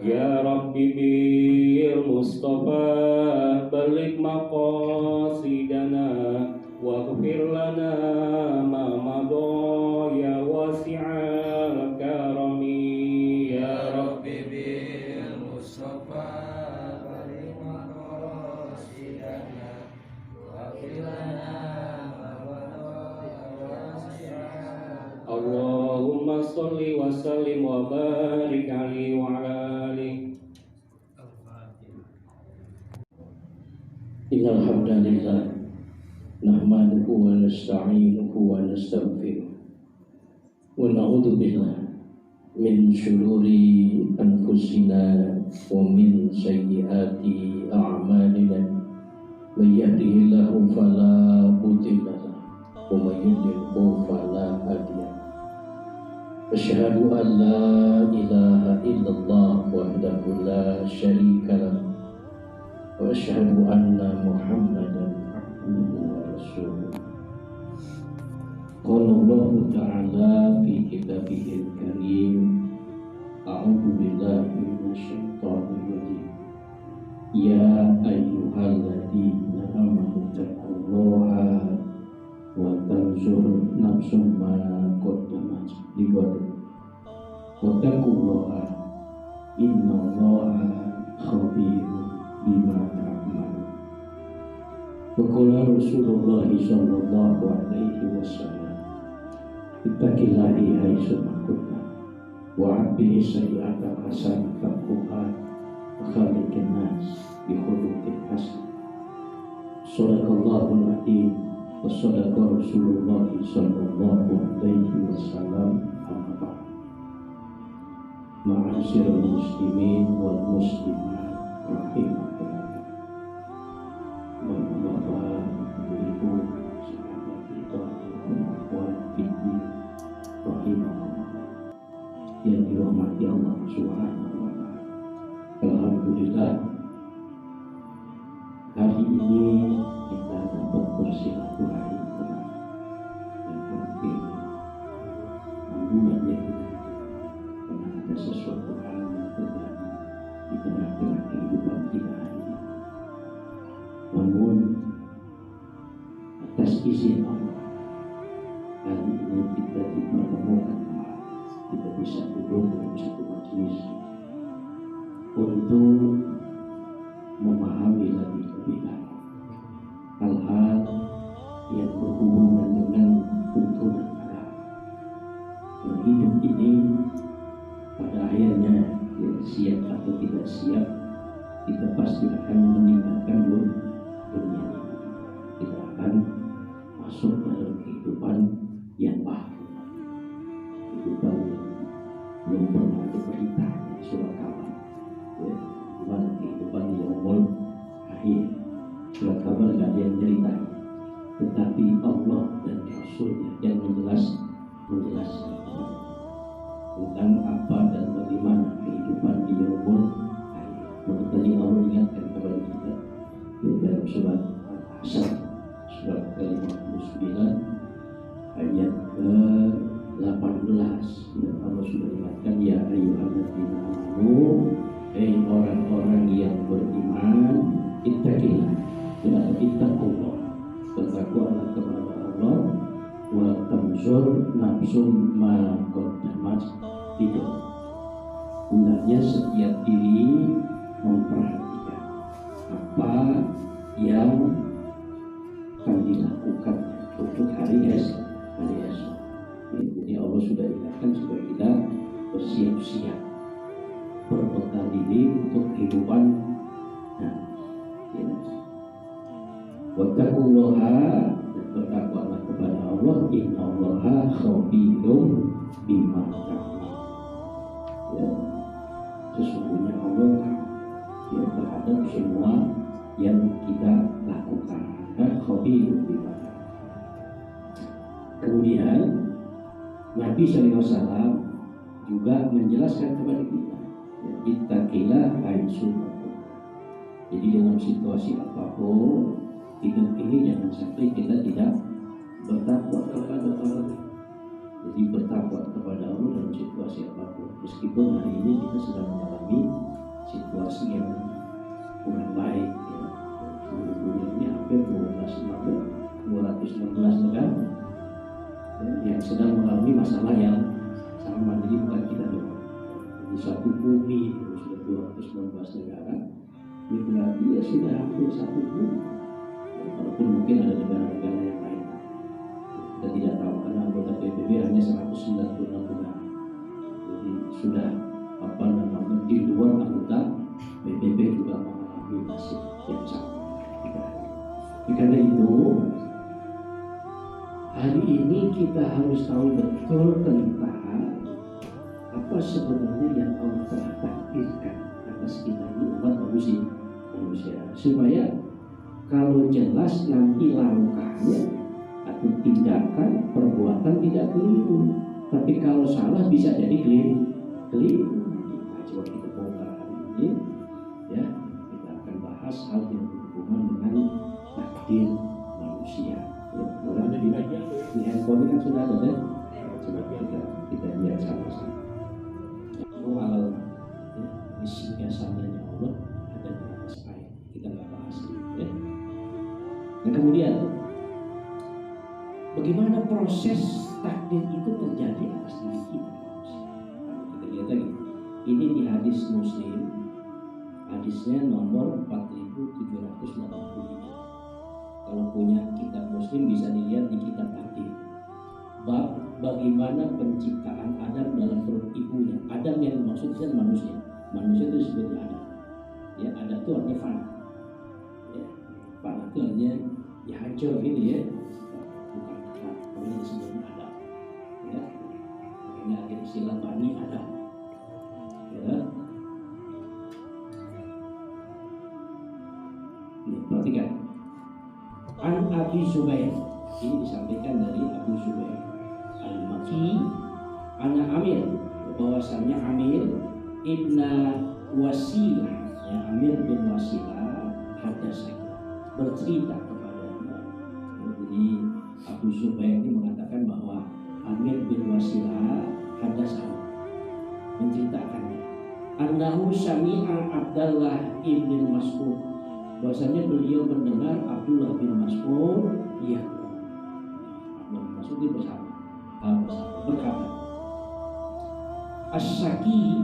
Ya Rabbi bil Mustafa balik maqasidana waghfir lana ma madha ya wasi'al karami ya Rabbi bil Mustafa balik maqasidana waghfir lana ma madha ya wasi'al Allahumma sholli wa sallim wa barik alaihi wa ala alihi. Innal hamdalillah nahmaduhu wa nasta'inuhu wa nastaghfiruh wa na'udzu billahi min shururi anfusina wa min sayyiati a'malina may yahdihillahu fala mudilla lahu wa may yudlil fala hadiya lahu. Asyhadu an la ilaha illallah wahdahu la syarika lahu wa asyhadu anna Muhammadan abduhu wa rasuluh. Qala Allah Ta'ala fi kitabihil karim, a'udzu billahi minasyaitonir rajim. Ya ayyuhalladzina amanu taqullaha wa tanzur nafsum ma qaddamat lighad. Wa taqullaha innallaha khabirun bima ta'malun. Wa qala Rasulullah sallallahu alaihi wasallam, ittaqillahi haitsu kunta wa abbi sayyi'ata hasanatan tamhuha wa khaliqin nas bi khuluqin hasan. Shadaqallahul adzim wa shadaqa Rasulullah sallallahu alaihi wasallam. Amma ba'd. Ma'asyiral muslimin wal muslimat rahimakumullah. Bapak-bapak, ibu-ibu, sahabat kita, akhwat fillah rahimakumullah yang dirahmati Allah Subhanahu wa taala. Alhamdulillah, hari ini kita dapat bersilaturahmi kembali dan hampir membuat yang kita karena ada sesuatu hal yang terjadi di tengah-tengah kehidupan kita ini. Namun atas izin Allah, hari ini kita dipertemukan kembali. Kita bisa duduk dalam satu majelis untuk memahami lebih dalam hal-hal yang berhubungan dengan tuntunan agama. Dan hidup ini pada akhirnya siap atau tidak siap, kita pasti akan meninggalkan dunia ini. Kita akan masuk dalam kehidupan yang baru, kehidupan yang belum pernah diberitakan di surat kabar, ya, dimana kehidupan yang akhir. Surat kabar tidak ada yang ceritain, tetapi Allah dan Rasulnya yang menjelaskan tentang apa dan bagaimana kehidupan di yaumul akhir. Maka tadi Allah ingatkan kepada kita di dalam surat Al-Hasyr, surat ke-59 ayat ke-18, dan Allah sudah ingatkan, ya ayyuhalladzina amanu, hai orang-orang yang beriman, ittaqillah, ya ittaqullah, bertakwalah kepada Allah, wa tanzur nafsum ma qaddamat lighad. Hendaknya setiap diri memperhatikan apa yang akan dilakukan untuk hari esok. Jadi Allah sudah ingatkan supaya kita bersiap-siap, berbekal diri untuk kehidupan. Wattaqullaha, dan bertakwalah kepada Allah, innallaha khabirun bima ta'malun. Ya, sesungguhnya Allah ya terhadap semua yang kita lakukan. Khabirun bima ta'malun. Kemudian Nabi SAW juga menjelaskan kepada kita, ya, ittaqilah haitsu kunta. Jadi dalam situasi apapun hidup ini jangan sampai kita tidak bertakwa kepada Allah. Jadi bertakwa kepada Allah dalam situasi apapun. Meskipun hari ini kita sedang mengalami situasi yang kurang baik, ya. Seluruh dunia ini hampir 216 negara yang sedang mengalami masalah yang sama. Jadi bukan kita doang. Di satu bumi itu sudah 216 negara. Ini berarti ya sudah hampir satu bumi. Walaupun mungkin ada negara-negara yang lain, kita tidak tahu karena anggota PBB hanya 196 negara. Jadi sudah apa namanya di luar anggota PBB juga mengalami nasib yang sama. Karena itu hari ini kita harus tahu betul tentang apa sebenarnya yang Allah telah takdirkan atas kita ini umat manusia, supaya kalau jelas nanti langkahnya atau tindakan perbuatan tidak keliru, tapi kalau salah bisa jadi keliru. Nah, coba kita bongkar hari ini, ya, kita akan bahas hal yang berhubungan dengan takdir manusia. Ya, ada di handphone kan sudah ada, ya? Coba kita lihat sama-sama. Alam, ya, isinya sananya Allah ada di atas ayat. Kita nggak bahas ini, ya. Nah kemudian, bagaimana proses takdir itu terjadi atas diri kita? Kita lihat lagi. Ini di hadis Muslim, hadisnya nomor 4783. Kalau punya kitab Muslim bisa dilihat di kitab takdir. Bab bagaimana penciptaan Adam dalam perut ibunya. Adam yang dimaksudkan manusia. Manusia itu disebut Adam. Ya, Adam itu artinya fana. Ya, fana itu artinya ya hancur gitu ya. Bukan kata, namanya disebut Adam. Ya, ini ada istilah Bani Adam. Ya. Ini perhatikan. An Abi Zubair, ini disampaikan dari Abu Zubair Al-Maki, anak Amir, bahwasannya Amir ibna Wasilah, ya, Amir bin Wasilah hadasnya bercerita kepadanya. Jadi Abu Zubair ini mengatakan bahwa Amir bin Wasilah hadasnya menceritakannya. Annahu sami'a Abdullah ibn Mas'ud, bahwasanya beliau mendengar Abdullah bin Mas'ud, ya, Abdullah bin Mas'ud itu bersama berkata, As-Saki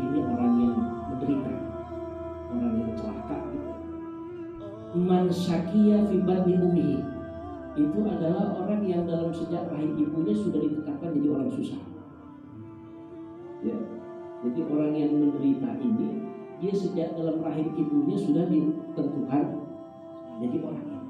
ini orang yang menderita, orang yang celaka gitu. Man syakiya fi batni ummihi, itu adalah orang yang dalam sejak rahim ibunya sudah ditetapkan jadi orang susah. Ya, jadi orang yang menderita ini dia sejak dalam rahim ibunya sudah ditentukan jadi orang ini.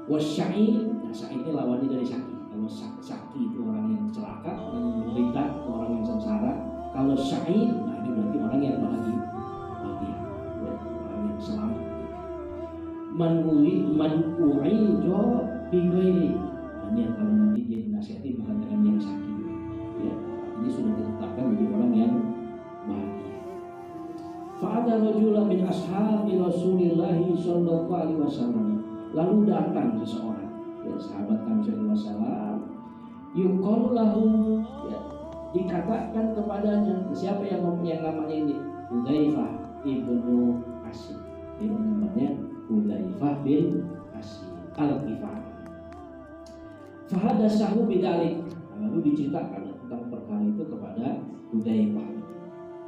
Wasyai, nah syai ini lawannya dari syaki. Kalau syaki itu orang yang celaka, orang yang menderita, orang yang sengsara. Kalau syai, nah ini berarti orang yang bahagia, ya, orang yang selamat. Man u'ijo bighairi, ini yang kalau nanti dia dinasihati bukan dengan yang syaki, ya, ini sudah ditetapkan menjadi orang yang bahagia. Fa'ada rajulan min ashabi Rasulillah sallallahu alaihi wasallam. Lalu datang seseorang, ya, sahabat Nabi sallallahu alaihi wasallam, yuqalu lahu, ya, dikatakan kepadanya, siapa yang namanya ini? Hudzaifah ibnu Asyid. Ini namanya Hudzaifah bin Asyid Al-Ghifari. Fahadasahu bidzalik. Lalu diceritakan tentang perkara itu kepada Hudzaifah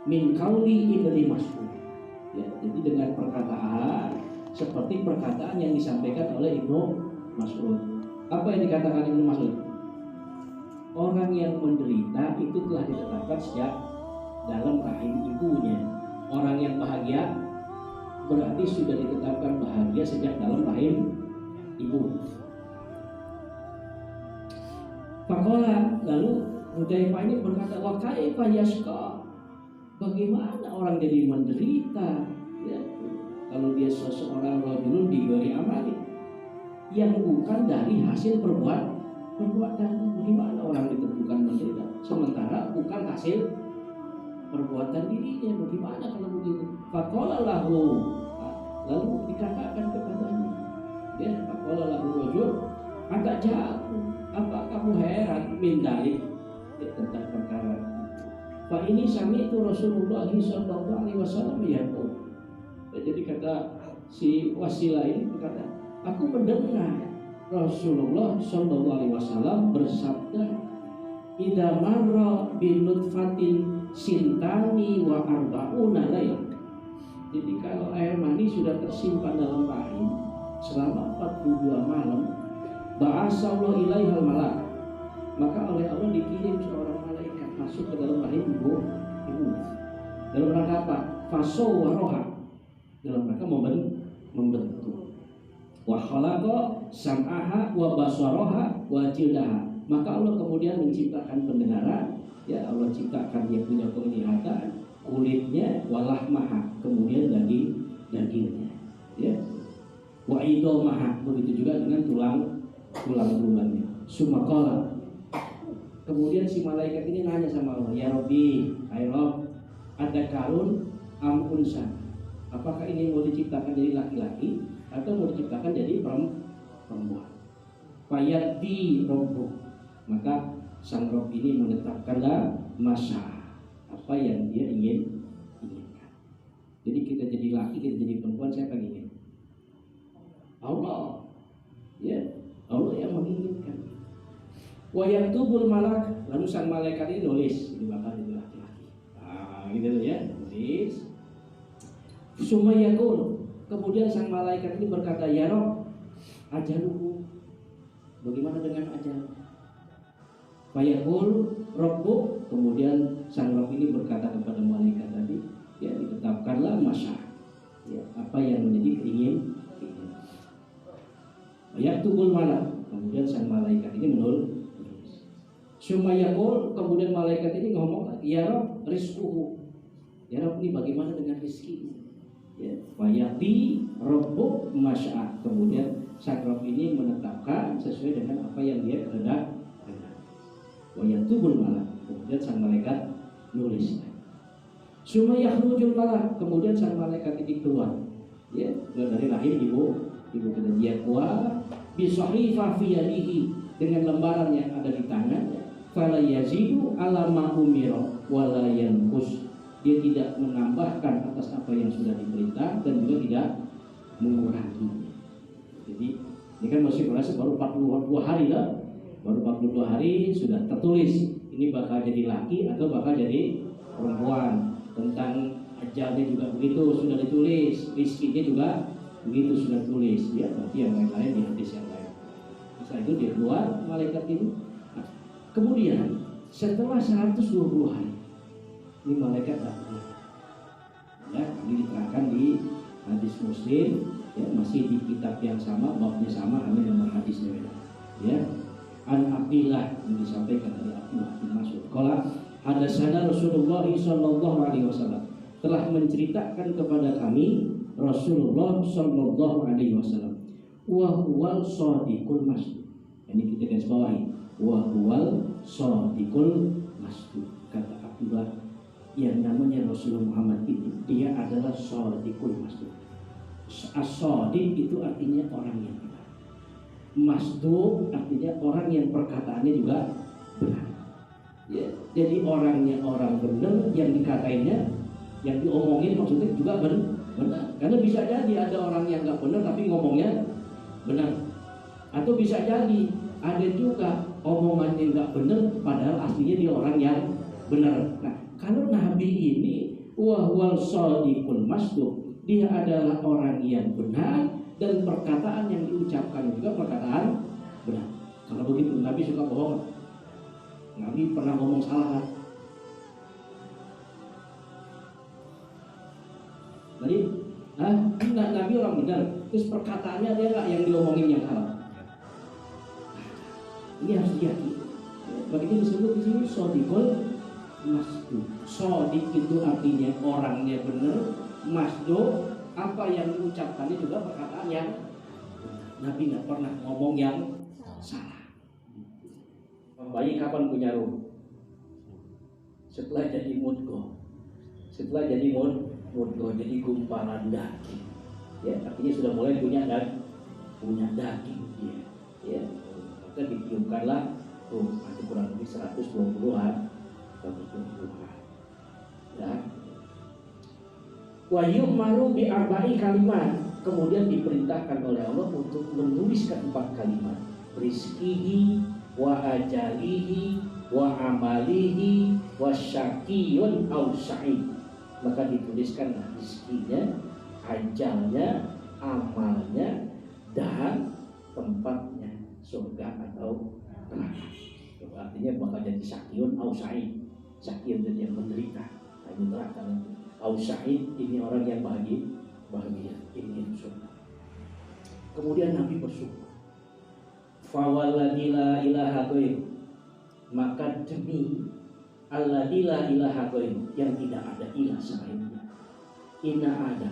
min qauli Ibnu Mas'ud. Ya, jadi dengan perkataan seperti perkataan yang disampaikan oleh Ibnu Mas'ud. Apa yang dikatakan Ibnu Mas'ud? Orang yang menderita itu telah ditetapkan sejak dalam rahim ibunya. Orang yang bahagia berarti sudah ditetapkan bahagia sejak dalam rahim ibu. Faqala, lalu Hudzaifah ini berkata, wa kaifa yashqa? Bagaimana orang jadi menderita? Ya, kalau dia seseorang rajulun diberi amali yang bukan dari hasil perbuatan, bagaimana orang ditentukan menderita sementara bukan hasil perbuatan dirinya? Bagaimana kalau begitu? Faqala lahu, lalu dikatakan kepadanya, ya, faqala lahu rajul, agak jauh, apakah kamu heran mindalik ya, tentang perkara itu. Fa ini sami itu Rasulullah sallallahu alaihi wasallam yaqul. Jadi kata si Wasilah ini berkata, aku mendengar Rasulullah sallallahu alaihi wasallam bersabda, idza marra bi nutfatin sintani wa arba'una lail. Jadi kalau air mani sudah tersimpan dalam rahim selama 42 malam, ba'asallahu ilaihal malak, maka oleh Allah dikirim seorang malaikat masuk ke dalam rahim ibu. Dalam rangka apa? Fasawwaroha, dalam rangka membentuk. Wa khalaqa sam'aha wa basaraha wa jildaha. Maka Allah kemudian menciptakan pendengaran, ya Allah ciptakan dia punya penglihatan, kulitnya, walahmaha, kemudian dagingnya, ya. Wa idomaha, begitu juga dengan tulang lubannya. Sumakala, kemudian si malaikat ini nanya sama Allah, ya Rabbi, hai Rob, ada karun amunsa, apakah ini mau diciptakan jadi laki-laki atau mau diciptakan jadi perempuan? Fayati Robbu, maka sang Rob ini menetapkanlah masa apa yang dia inginkan. Jadi kita jadi laki, kita jadi perempuan, siapa yang ingin? Allah, ya Allah yang menginginkan. Wa yaktubul malak, lalu sang malaikat ini nulis, ini bakal jadi laki-laki. Nah, gitu ya, nulis. Summa yakul, kemudian sang malaikat ini berkata, ya Rob, ajaluhu, bagaimana dengan ajal? Fayaqul Rabbu, kemudian sang Rabb ini berkata kepada malaikat tadi, ya ditetapkanlah masa, ya apa yang menjadi keinginan. Yaktubul malak, kemudian sang malaikat ini menulis. Sumayaqul, kemudian malaikat ini ngomong lagi, ya Rabb rizquhu, ya Rabb ini bagaimana dengan rezekinya? Ya, fayati Rabbu masya, kemudian sang Rabb ini menetapkan sesuai dengan apa yang dia kehendak. Wayatubul malak, kemudian sang malaikat nulis. Suma yakhrujul malak, kemudian sang malaikat ini keluar, ya dari rahim ibu kita, dia keluar bisahifah fi yadihi, dengan lembaran yang ada di tangannya. Fala yazidu ala ma umira wala yanqus, dia tidak menambahkan atas apa yang sudah diperintah dan juga tidak mengurangi. Jadi ini kan masih berasa baru 42 hari lah. Baru 42 hari sudah tertulis ini bakal jadi laki atau bakal jadi perempuan. Tentang ajalnya juga begitu sudah ditulis, rizkinya juga begitu sudah ditulis. Ya, berarti yang lain-lain di hadis yang lain. Setelah itu dia keluar malaikat ini. Nah, kemudian setelah 120 hari ini malaikat datang. Ya, ini diterangkan di hadis Muslim, ya masih di kitab yang sama, babnya sama, hanya nomor hadisnya beda. Ya. An Abdillah, yang disampaikan dari Abdullah bin Mas'ud. Qala hadatsana Rasulullah sallallahu alaihi wasallam, telah menceritakan kepada kami Rasulullah sallallahu alaihi wasallam, wa huwal shadiqul masduq. Ini kita garis bawahi, wa huwal shadiqul masduq. Kata Abdullah, yang namanya Rasulullah Muhammad ini, dia adalah shadiqul masduq. As-shadiq itu artinya orang yang benar. Masduq artinya orang yang perkataannya juga benar. Ya, jadi orangnya orang benar, yang dikatainya, yang diomongin maksudnya juga benar. Karena bisa jadi ada orang yang nggak benar tapi ngomongnya benar. Atau bisa jadi ada juga omongannya nggak benar padahal aslinya dia orang yang benar. Nah, kalau Nabi ini wahwal shadiqul masduq, dia adalah orang yang benar dan perkataan yang diucapkan juga perkataan benar. Kalau begitu Nabi suka bohong? Nabi pernah ngomong salah kan? Jadi, Nabi orang benar, terus perkataannya dia nggak yang diomongin yang salah. Ini harus diyakini. Begitu disebut di sini shadiqul masduq. Shadiq itu artinya orangnya benar, masduq apa yang diucapkannya juga perkataan yang Nabi nggak pernah ngomong yang salah. Bayi kapan punya ruh? Setelah jadi mudghah. Setelah jadi mudghah, jadi gumpalan daging. Ya, artinya sudah mulai punya daging dia. Ya, maka ditiupkanlah Tuh, nanti kurang lebih 120-an. Ya. Wa yu'maru bi arba'i kalimat. Kemudian diperintahkan oleh Allah untuk menuliskan 4 kalimat. Rizkihi wa ajalihi wa amalihi wa syaqiyun aw sa'id. Maka dituliskan rizkinya, ajalnya, amalnya, dan tempatnya, surga atau neraka. Artinya bakal jadi syaqiyun aw sa'id. Syaqiyun jadi yang menderita, ini neraka nanti. Aw sa'id ini orang yang bahagia, ini yang surga. Kemudian Nabi bersyukur. Fawalladzi la ilaha ghairu, maka demi alladzi la ilaha ghairu, yang tidak ada ilah selainnya. Inna ada,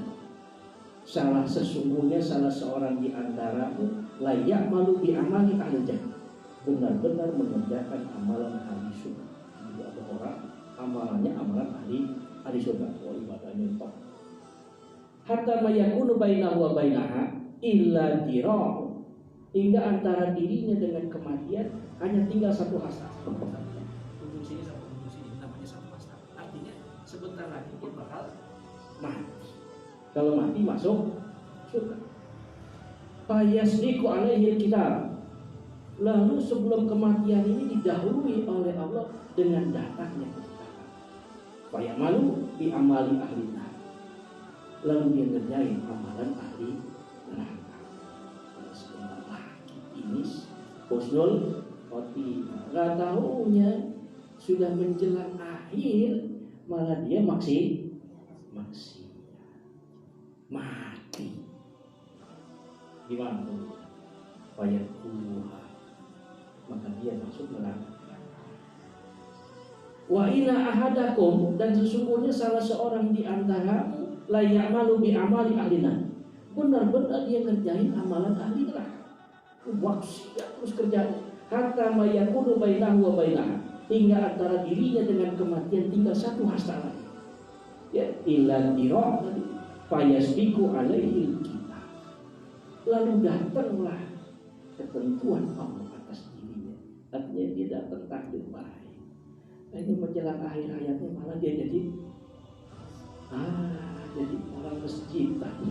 salah sesungguhnya salah seorang di antaramu layak malu bi amali ahli jannah, benar-benar mengerjakan amalan ahli surga. Jadi ada orang amalannya amalan ahli surga, ibadahnya top. Hatta mayakunu bainahu wa bainaha illa dira'u, hingga antara dirinya dengan kematian hanya tinggal 1 hasta. Ujung sini sampai ujung sini namanya 1 hasta. Artinya sebentar lagi dia bakal mati. Kalau mati masuk surga. Fayasdiqu alaihi kitab. Lalu sebelum kematian ini didahului oleh Allah dengan datangnya ketetapan. Fayamalu bi amali ahli nar. Lalu dia ngerjain amalan ahli neraka. Sebentar lagi finish husnul khotimah. Gak taunya sudah menjelang akhir malah dia mati. Gimana tuh? Bayar kuha, maka dia masuk neraka. Wa inna ahadakum, dan sesungguhnya salah seorang di antaramu la ya'malu bi amali ahlina, benar-benar dia ngerjain amalan ahli neraka. Maksiat terus kerjanya. Hatta mayakunu bainahu wa bainaha, hingga antara dirinya dengan kematian tinggal 1 hasta lagi. Ya, ilan dirah tadi. Fayasbiqu alaihi kitab. Lalu datanglah ketentuan Allah atas dirinya. Artinya dia datang takdir baik. Nah, ini menjelang akhir hayatnya malah dia jadi orang masjid tadi.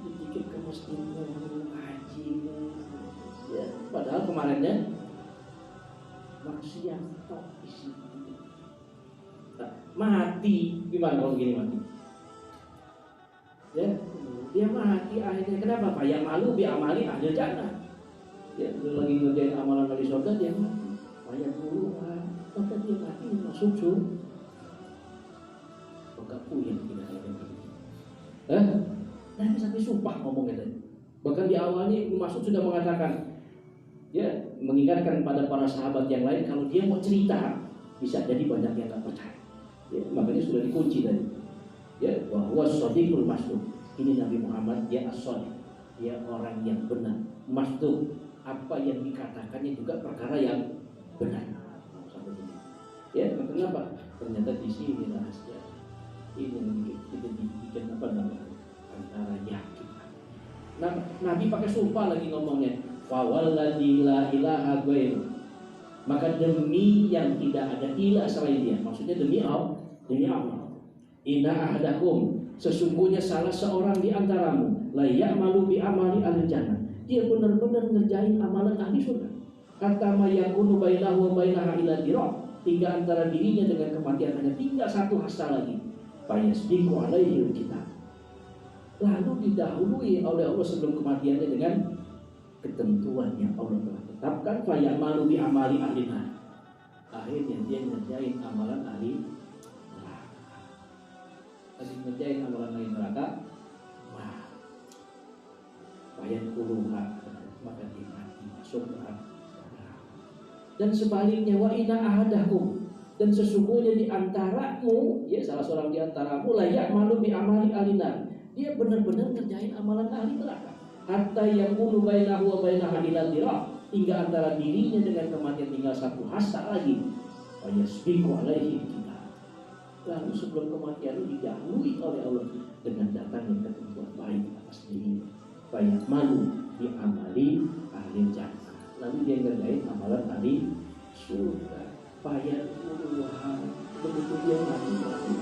Dikit ke masjid ngaji. Ya, padahal kemarinnya maksiat tok isi. Mati, gimana kalau gini mati? Ya, dia mati akhirnya. Kenapa? Pak yang malu bi amali ahli jannah. Ya, dia lagi ngerjain amalan dari surga, dia mati. Banyak puluhan, maka dia mati masuk surga. Maka puyeng tidak ada yang Nabi sampai sumpah ngomongnya tadi. Bahkan di awalnya Ibnu Mas'ud sudah mengatakan, ya, mengingatkan pada para sahabat yang lain kalau dia mau cerita bisa jadi banyak yang tak percaya. Ya, makanya sudah dikunci tadi. Ya, bahwa shadiqul masduq. Ini Nabi Muhammad, dia as-shadiq. Dia orang yang benar. Masduq, apa yang dikatakannya juga perkara yang benar. Ya, kenapa? Ternyata di sini rahasia. Ini kita dibikin apa namanya? Antara yakin. Nah, Nabi pakai sumpah lagi ngomongnya. Fawalladzi la ilaha ghairu, maka demi yang tidak ada ilah selain dia. Maksudnya demi Allah. Inna ahadakum, sesungguhnya salah seorang di antaramu la ya'malu bi amali ahli jannah, dia benar-benar ngerjain amalan ahli surga. Hatta ma yakunu bainahu wa bainaha illa dirah, hingga antara dirinya dengan kematian hanya tinggal 1 hasta lagi. Fayasbiqu alaihi kitab. Lalu didahului oleh Allah sebelum kematiannya dengan ketentuan yang Allah telah tetapkan. Fayamalu bi amali ahli nar, akhirnya dia ngerjain amalan ahli neraka. Tadi ngerjain amalan ahli neraka, bayan kuluha, maka dia mati masuk neraka. Dan sebaliknya, wa inna ahadakum, dan sesungguhnya di antaramu, ya salah seorang di antaramu layak malu bi amali ahli nar, dia benar-benar ngerjain amalan ahli neraka. Hatta yang ulu bainahu wa bainaha ila dirah, hingga antara dirinya dengan kematian tinggal 1 hasta lagi. Fayasbiqu alaihi kitab. Lalu sebelum kematian itu didahului oleh Allah dengan datangnya ketentuan baik atas dirinya. Banyak malu di amali ahli jannah. Lalu dia ngerjain amalan ahli sudah bayar puluhan, begitu dia mati mati